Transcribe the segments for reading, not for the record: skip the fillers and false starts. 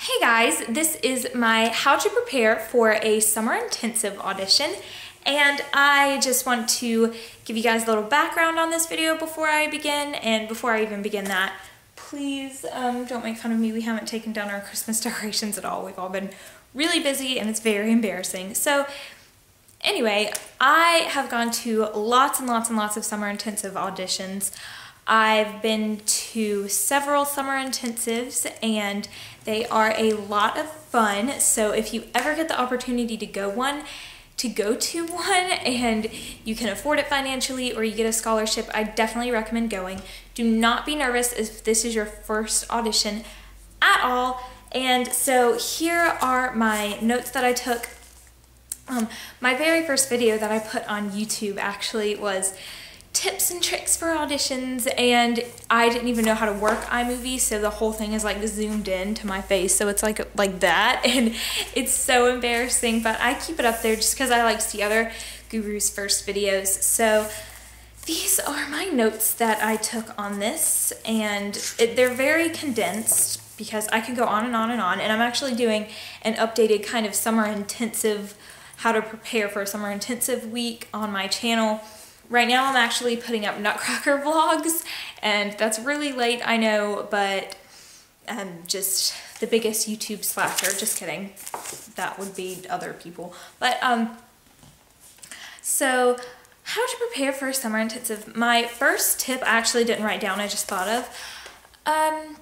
Hey guys, this is my how to prepare for a summer intensive audition, and I just want to give you guys a little background on this video before I begin. And before I even begin that, please don't make fun of me. We haven't taken down our Christmas decorations at all. We've all been really busy and it's very embarrassing. So anyway, I have gone to lots and lots and lots of summer intensive auditions. I've been to several summer intensives and they are a lot of fun. So if you ever get the opportunity to go to one and you can afford it financially or you get a scholarship, I definitely recommend going. Do not be nervous if this is your first audition at all. And so here are my notes that I took. My very first video that I put on YouTube actually was tips and tricks for auditions, and I didn't even know how to work iMovie, so the whole thing is like zoomed in to my face, so it's like that, and it's so embarrassing, but I keep it up there just because I like to see other gurus' first videos. So these are my notes that I took on this, and they're very condensed because I can go on and on and on, and I'm actually doing an updated kind of summer intensive, how to prepare for a summer intensive week on my channel. Right now I'm actually putting up Nutcracker vlogs, and that's really late, I know, but I'm just the biggest YouTube slacker. Just kidding. That would be other people. But, so how to prepare for a summer intensive. My first tip I actually didn't write down, I just thought of.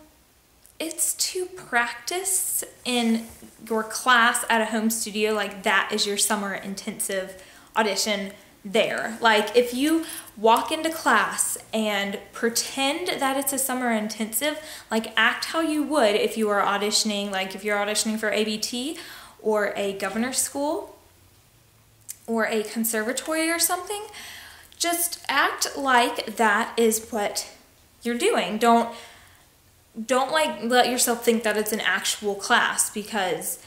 It's to practice in your class at a home studio, like that is your summer intensive audition there. Like if you walk into class and pretend that it's a summer intensive, like act how you would if you were auditioning, like if you're auditioning for ABT or a governor's school or a conservatory or something, just act like that is what you're doing. Don't like let yourself think that it's an actual class, because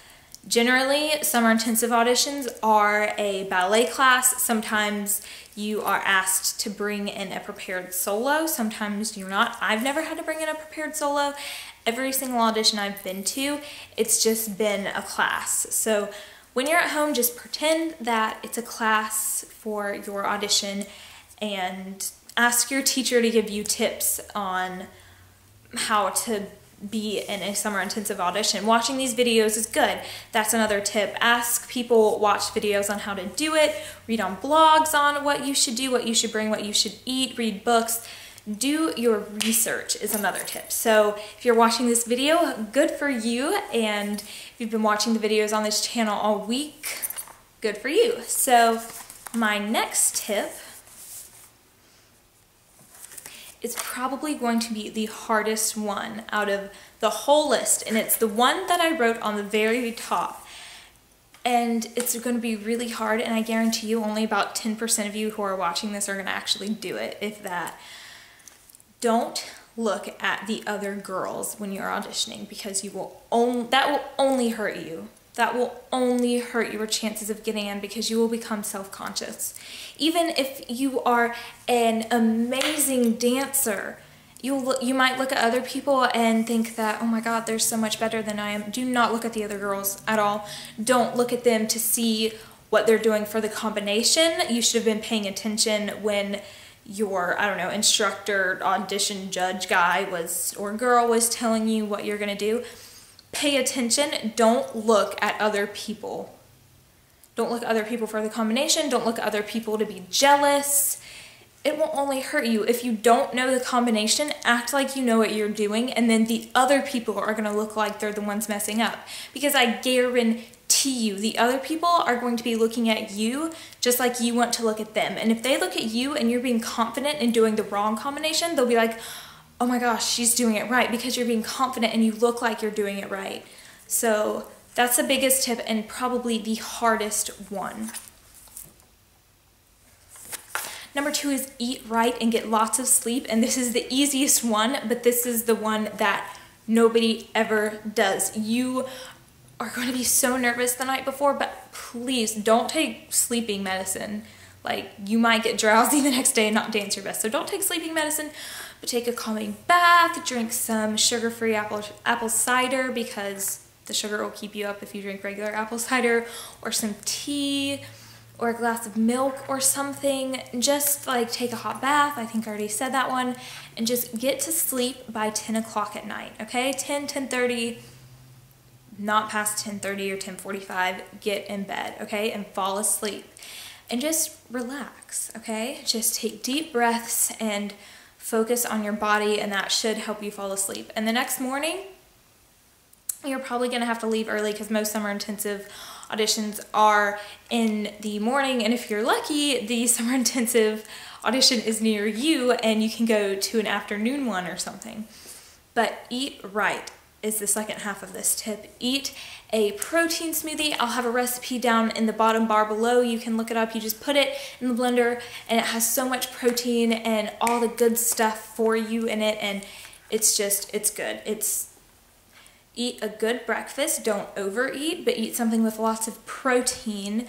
generally, summer intensive auditions are a ballet class. Sometimes you are asked to bring in a prepared solo. Sometimes you're not. I've never had to bring in a prepared solo. Every single audition I've been to, it's just been a class. So when you're at home, just pretend that it's a class for your audition and ask your teacher to give you tips on how to be in a summer intensive audition. Watching these videos is good. That's another tip. Ask people, watch videos on how to do it, read on blogs on what you should do, what you should bring, what you should eat, read books. Do your research is another tip. So if you're watching this video, good for you. And if you've been watching the videos on this channel all week, good for you. So my next tip is probably going to be the hardest one out of the whole list, and it's the one that I wrote on the very top. And it's going to be really hard, and I guarantee you only about 10% of you who are watching this are going to actually do it, if that. Don't look at the other girls when you're auditioning, because that will only hurt you. That will only hurt your chances of getting in, because you will become self-conscious. Even if you are an amazing dancer, you might look at other people and think that, oh my God, they're so much better than I am. Do not look at the other girls at all. Don't look at them to see what they're doing for the combination. You should have been paying attention when your, I don't know, instructor, audition judge guy or girl was telling you what you're gonna do. Pay attention. Don't look at other people. Don't look at other people for the combination. Don't look at other people to be jealous. It will only hurt you. If you don't know the combination, act like you know what you're doing, and then the other people are going to look like they're the ones messing up. Because I guarantee you, the other people are going to be looking at you just like you want to look at them. And if they look at you and you're being confident in doing the wrong combination, they'll be like, oh my gosh, she's doing it right, because you're being confident and you look like you're doing it right. So that's the biggest tip and probably the hardest one. Number 2 is eat right and get lots of sleep. And this is the easiest one, but this is the one that nobody ever does. You are going to be so nervous the night before, but please don't take sleeping medicine. Like, you might get drowsy the next day and not dance your best. So don't take sleeping medicine, but take a calming bath, drink some sugar-free apple cider, because The sugar will keep you up if you drink regular apple cider, or some tea, or a glass of milk or something. Just like take a hot bath, I think I already said that one, and just get to sleep by 10 o'clock at night, okay? 10:30, not past 10:30 or 10:45, get in bed, okay? And fall asleep. And just relax, okay? Just take deep breaths and focus on your body, and that should help you fall asleep. And the next morning, you're probably gonna have to leave early because most summer intensive auditions are in the morning, and if you're lucky, the summer intensive audition is near you and you can go to an afternoon one or something. But eat right is the second half of this tip. Eat a protein smoothie. I'll have a recipe down in the bottom bar below. You can look it up. You just put it in the blender and it has so much protein and all the good stuff for you in it, and it's good. Eat a good breakfast. Don't overeat, but eat something with lots of protein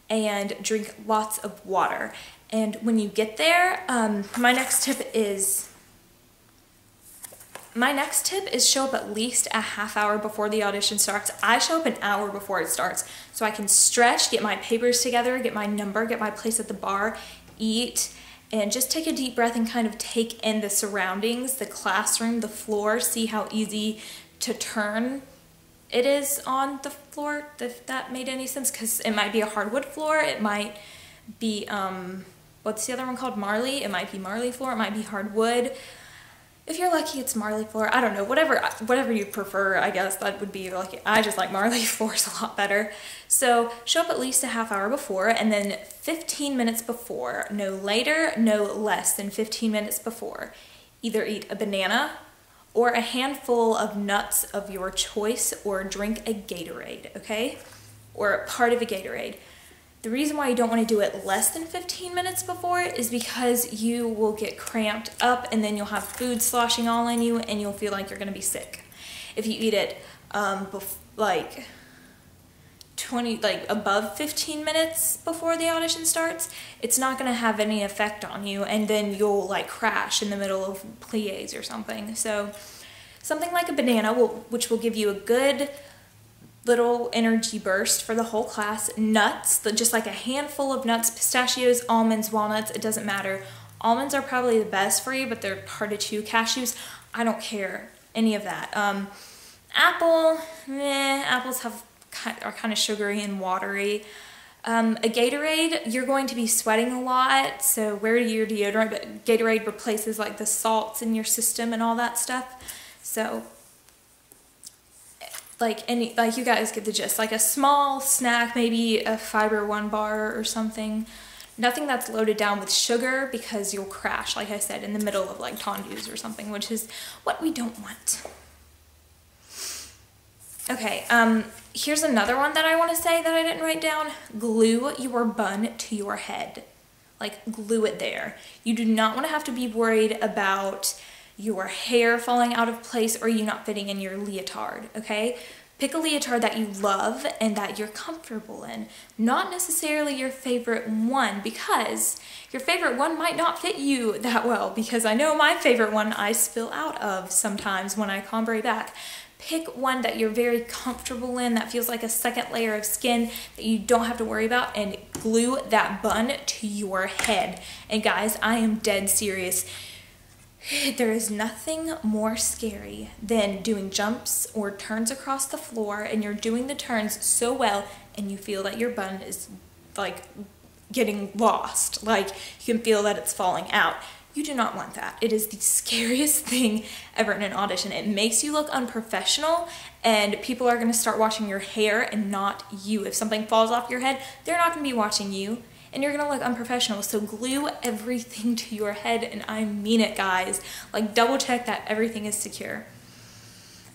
and drink lots of water. And when you get there, my next tip is show up at least a half hour before the audition starts. I show up an hour before it starts so I can stretch, get my papers together, get my number, get my place at the bar, eat, and just take a deep breath and kind of take in the surroundings, the classroom, the floor, see how easy to turn it is on the floor, if that made any sense, because it might be a hardwood floor, it might be, what's the other one called, marley? It might be marley floor, it might be hardwood. If you're lucky, it's marley floor. I don't know, whatever you prefer, I guess that would be lucky. I just like marley floors a lot better. So show up at least a half hour before, and then 15 minutes before, no later, no less than 15 minutes before, either eat a banana or a handful of nuts of your choice, or drink a Gatorade, okay? Or a part of a Gatorade. The reason why you don't want to do it less than 15 minutes before is because you will get cramped up and then you'll have food sloshing all in you and you'll feel like you're going to be sick. If you eat it above 15 minutes before the audition starts, it's not going to have any effect on you, and then you'll like crash in the middle of pliés or something. So something like a banana, which will give you a good little energy burst for the whole class. Nuts, just like a handful of nuts, pistachios, almonds, walnuts, it doesn't matter. Almonds are probably the best for you, but they're hard to chew. Cashews, I don't care, any of that. Apples are kind of sugary and watery. A Gatorade, you're going to be sweating a lot, so wear your deodorant, but Gatorade replaces like the salts in your system and all that stuff. So like you guys get the gist. Like a small snack, maybe a Fiber One bar or something. Nothing that's loaded down with sugar, because you'll crash, like I said, in the middle of like tondues or something, which is what we don't want. Okay, here's another one that I want to say that I didn't write down. Glue your bun to your head. Like, glue it there. You do not want to have to be worried about your hair falling out of place or you not fitting in your leotard, okay? Pick a leotard that you love and that you're comfortable in. Not necessarily your favorite one, because your favorite one might not fit you that well, because I know my favorite one I spill out of sometimes when I chambray back. Pick one that you're very comfortable in, that feels like a second layer of skin that you don't have to worry about, and glue that bun to your head. And guys, I am dead serious. There is nothing more scary than doing jumps or turns across the floor, and you're doing the turns so well and you feel that your bun is like getting lost. Like, you can feel that it's falling out. You do not want that. It is the scariest thing ever in an audition. It makes you look unprofessional, and people are gonna start watching your hair and not you. If something falls off your head, they're not gonna be watching you, and you're gonna look unprofessional. So glue everything to your head, and I mean it, guys. Like, double check that everything is secure.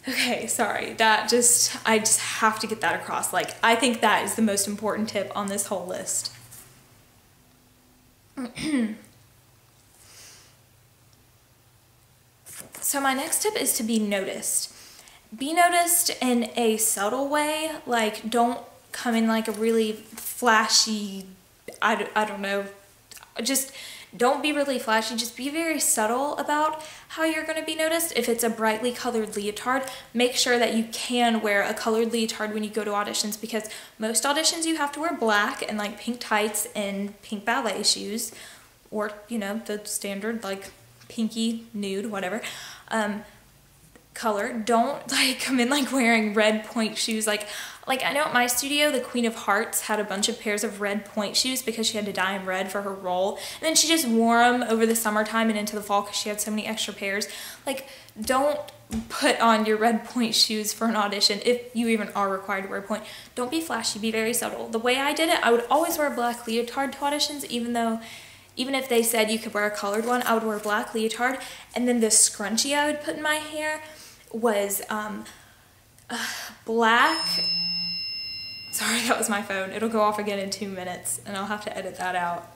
Okay, sorry, I just have to get that across. Like, I think that is the most important tip on this whole list. So my next tip is to be noticed. Be noticed in a subtle way. Like, don't come in like a really flashy, I don't know, just Don't be really flashy, just be very subtle about how you're going to be noticed. If it's a brightly colored leotard, make sure that you can wear a colored leotard when you go to auditions, because most auditions you have to wear black and like pink tights and pink ballet shoes, or, you know, the standard like pinky, nude, whatever, color. Don't like come in like wearing red point shoes. Like I know at my studio, the Queen of Hearts had a bunch of pairs of red point shoes because she had to dye them red for her role. And then she just wore them over the summertime and into the fall because she had so many extra pairs. Like, don't put on your red point shoes for an audition if you even are required to wear point. Don't be flashy, be very subtle. The way I did it, I would always wear a black leotard to auditions, even if they said you could wear a colored one, I would wear a black leotard. And then the scrunchie I would put in my hair was black. Sorry, that was my phone. It'll go off again in 2 minutes and I'll have to edit that out.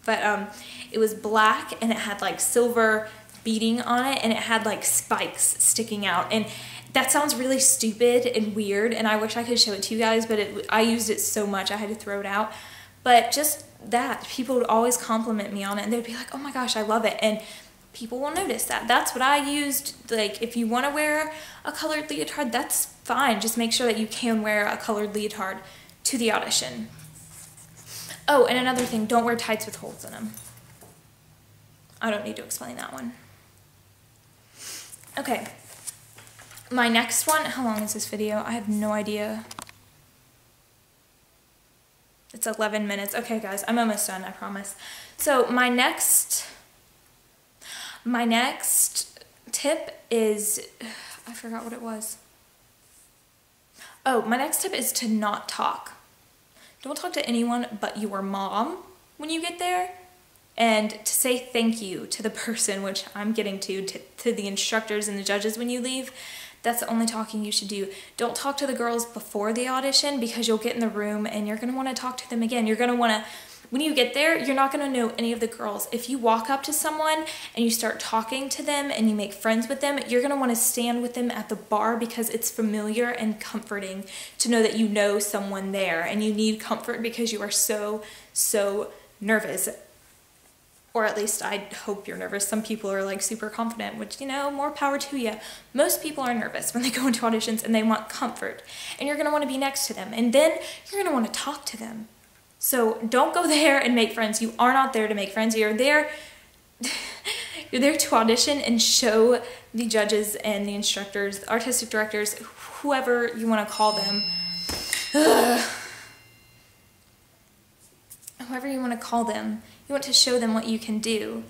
But it was black and it had like silver beading on it and it had like spikes sticking out. And that sounds really stupid and weird and I wish I could show it to you guys, but I used it so much I had to throw it out. But just that, people would always compliment me on it and they'd be like, oh my gosh, I love it. And people will notice that. That's what I used. Like, if you want to wear a colored leotard, that's fine. Just make sure that you can wear a colored leotard to the audition. Oh, and another thing, don't wear tights with holes in them. I don't need to explain that one. Okay. My next one, how long is this video? I have no idea. It's 11 minutes. Okay, guys, I'm almost done, I promise. So my next tip is, I forgot what it was. Oh, my next tip is to not talk. Don't talk to anyone but your mom when you get there, and to say thank you to the person, which I'm getting to the instructors and the judges when you leave. That's the only talking you should do. Don't talk to the girls before the audition because you'll get in the room and you're going to want to talk to them again. You're going to want to, when you get there, you're not going to know any of the girls. If you walk up to someone and you start talking to them and you make friends with them, you're going to want to stand with them at the bar because it's familiar and comforting to know that you know someone there, and you need comfort because you are so nervous. Or at least I hope you're nervous. Some people are like super confident, which, you know, more power to you. Most people are nervous when they go into auditions and they want comfort. And you're going to want to be next to them. And then you're going to want to talk to them. So don't go there and make friends. You are not there to make friends. You're there to audition and show the judges and the instructors, the artistic directors, whoever you want to call them. Whoever you want to call them. You want to show them what you can do.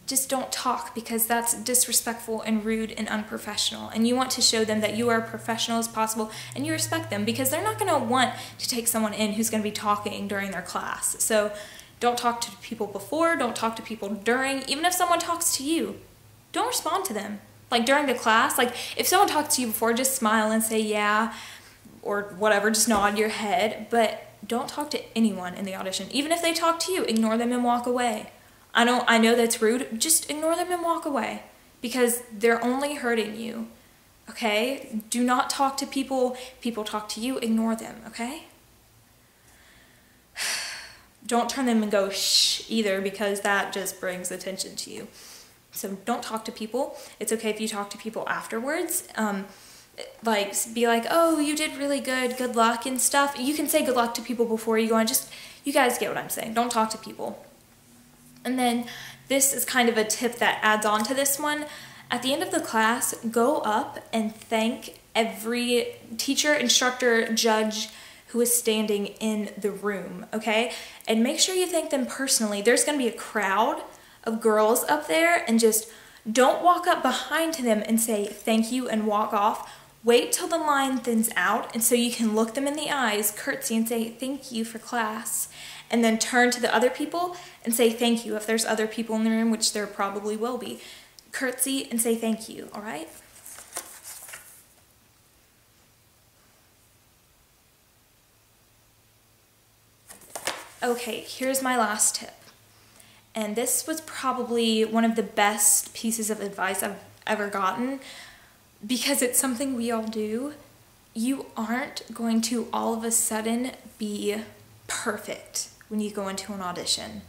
Just don't talk because that's disrespectful and rude and unprofessional. And you want to show them that you are professional as possible and you respect them because they're not going to want to take someone in who's going to be talking during their class. So don't talk to people before, don't talk to people during. Even if someone talks to you, don't respond to them. Like during the class, like if someone talks to you before, just smile and say yeah or whatever, just nod your head. But don't talk to anyone in the audition. Even if they talk to you, ignore them and walk away. I know that's rude. Just ignore them and walk away because they're only hurting you, okay? Do not talk to people. People talk to you, ignore them, okay? Don't turn them and go shh either because that just brings attention to you. So don't talk to people. It's okay if you talk to people afterwards. Like, be like, oh, you did really good, good luck and stuff. You can say good luck to people before you go on. Just, you guys get what I'm saying. Don't talk to people. And then this is kind of a tip that adds on to this one. At the end of the class, go up and thank every teacher, instructor, judge who is standing in the room, okay? And make sure you thank them personally. There's going to be a crowd of girls up there, and just don't walk up behind to them and say thank you and walk off. Wait till the line thins out, and so you can look them in the eyes, curtsy, and say thank you for class. And then turn to the other people and say thank you if there's other people in the room, which there probably will be. Curtsy and say thank you, all right? Okay, here's my last tip. And this was probably one of the best pieces of advice I've ever gotten because it's something we all do. You aren't going to all of a sudden be perfect when you go into an audition.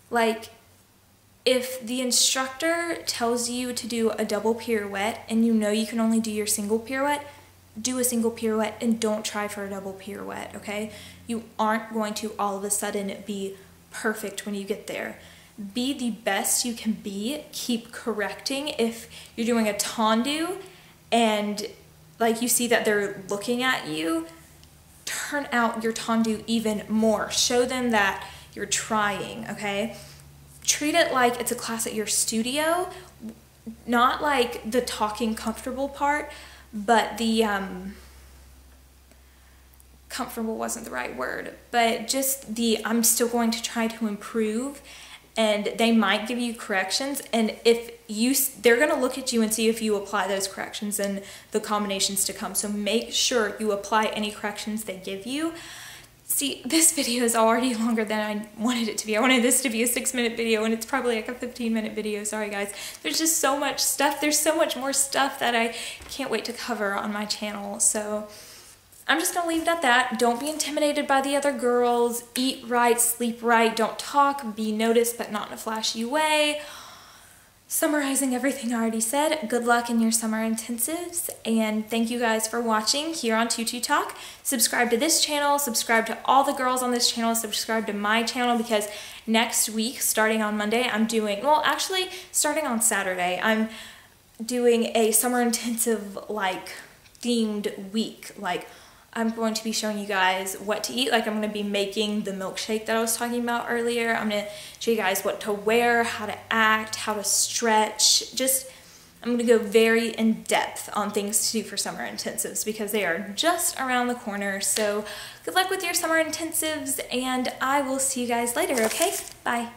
Like, if the instructor tells you to do a double pirouette and you know you can only do your single pirouette, do a single pirouette and don't try for a double pirouette, okay? You aren't going to all of a sudden be perfect when you get there. Be the best you can be. Keep correcting. If you're doing a tendu and like you see that they're looking at you, turn out your tendu even more. Show them that you're trying, okay? Treat it like it's a class at your studio, not like the talking comfortable part, but the comfortable wasn't the right word, but just the I'm still going to try to improve, and they might give you corrections, and if they're going to look at you and see if you apply those corrections and the combinations to come. So make sure you apply any corrections they give you. See, this video is already longer than I wanted it to be. I wanted this to be a 6-minute video and it's probably like a 15-minute video. Sorry guys. There's just so much stuff. There's so much more stuff that I can't wait to cover on my channel. So I'm just gonna leave it at that. Don't be intimidated by the other girls. Eat right, sleep right, don't talk, be noticed but not in a flashy way. Summarizing everything I already said, good luck in your summer intensives, and thank you guys for watching here on Tutu Talk. Subscribe to this channel, subscribe to all the girls on this channel, subscribe to my channel, because next week, starting on Monday, I'm doing, well actually starting on Saturday, I'm doing a summer intensive like themed week. Like I'm going to be showing you guys what to eat. Like I'm going to be making the milkshake that I was talking about earlier. I'm going to show you guys what to wear, how to act, how to stretch. Just, I'm going to go very in depth on things to do for summer intensives because they are just around the corner. So good luck with your summer intensives and I will see you guys later, okay? Bye.